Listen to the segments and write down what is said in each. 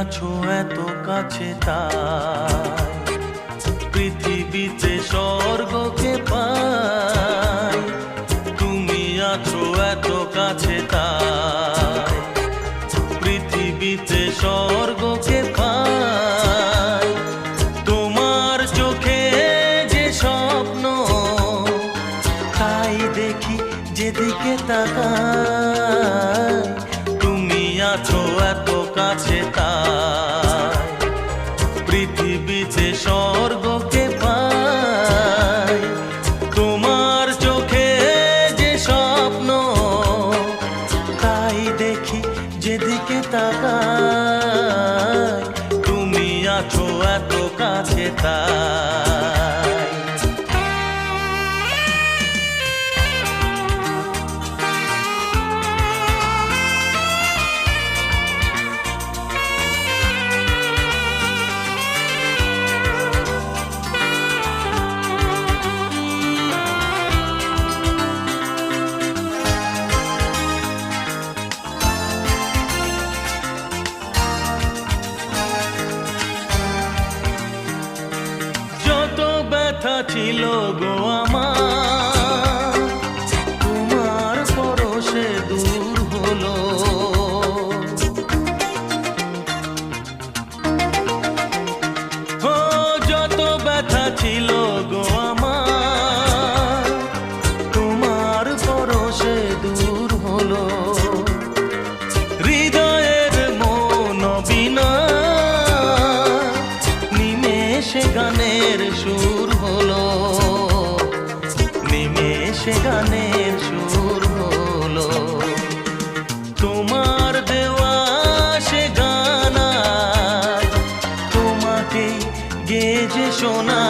আছো এত কাছে তাই পৃথিবীতে স্বর্গকে পাই। তুমি আছো এত কাছে তাই পৃথিবীতে স্বর্গকে পাই। তোমার চোখে যে স্বপ্ন তাই দেখি যেদিকে তাকাই। তুমি আছো এত কাছে তাই পৃথিবীতে স্বর্গকে পাই। তোমার চোখে যে স্বপ্ন তাই দেখি যেদিকে তাকাই। তুমি আছো এত কাছে তাই। ব্যথা ছিল গো আমার তোমার পরশে দূর হলো। ও যত ব্যথা ছিল গো আমার তোমার পরশে দূর হলো। হৃদয়ের মন বিনা নিমেষে গানের সুর হলো। নিমেষে গানের সুর হলো। তোমার দেওয়া সে গানা তোমাকে গেজে শোনা।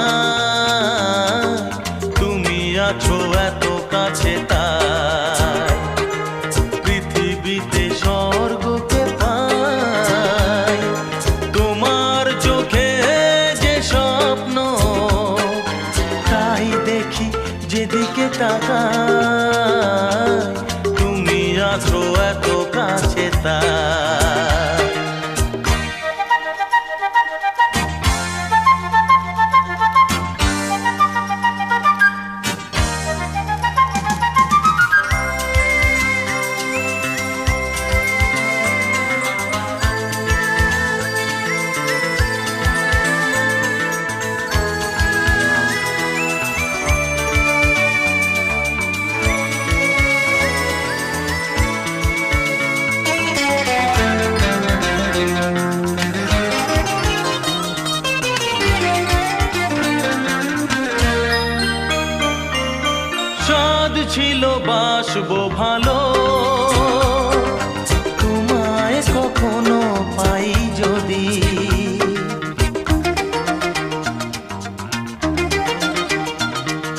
তুমি আছো এত কাছে তাই পৃথিবীতে স্বর্গকে পাই। তোমার চোখে যে স্বপ্ন তাই দেখি যেদিকে তাকাই। তুমি আছো এত কাছে তাই। সাধ ছিল বাসবো ভালো তোমায় কখনো পাই যদি।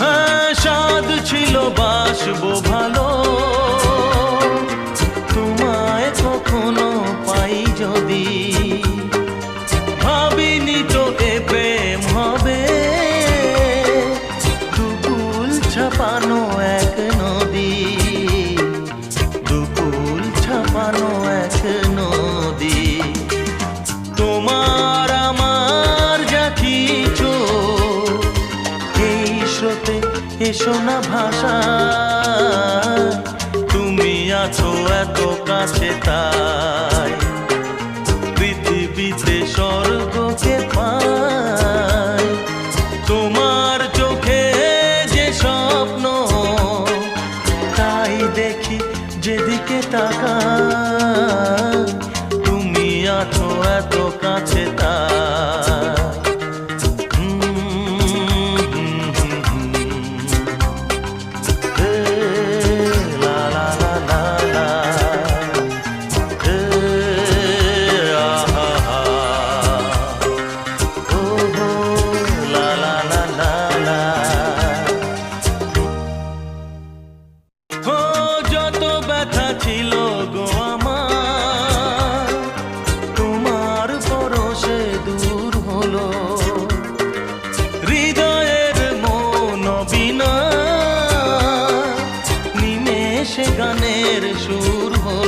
হ্যাঁ সাধ ছিল বাসবো ভালো তোমায় কখনো পাই যদি। ভাবিনি তো এ প্রেম হবে দুকুল ছাপানো এক নদী। দুকুল ছাপানো এক নদী। তোমার আমার যা কিছু এই স্রোতে এসো না ভাষা। তুমি আছো এত কাছে তাই পৃথিবীতে স্বর্গকে পাই। তোমার চোখে যে স্বপ্ন তাই দেখি যেদিকে তাকাই। তুমি আছো এত কাছে তাই। ছিল গো আমার তোমার পরশে দূর হলো। হৃদয়ের মন বিনা নিমেষে গানের সুর হলো।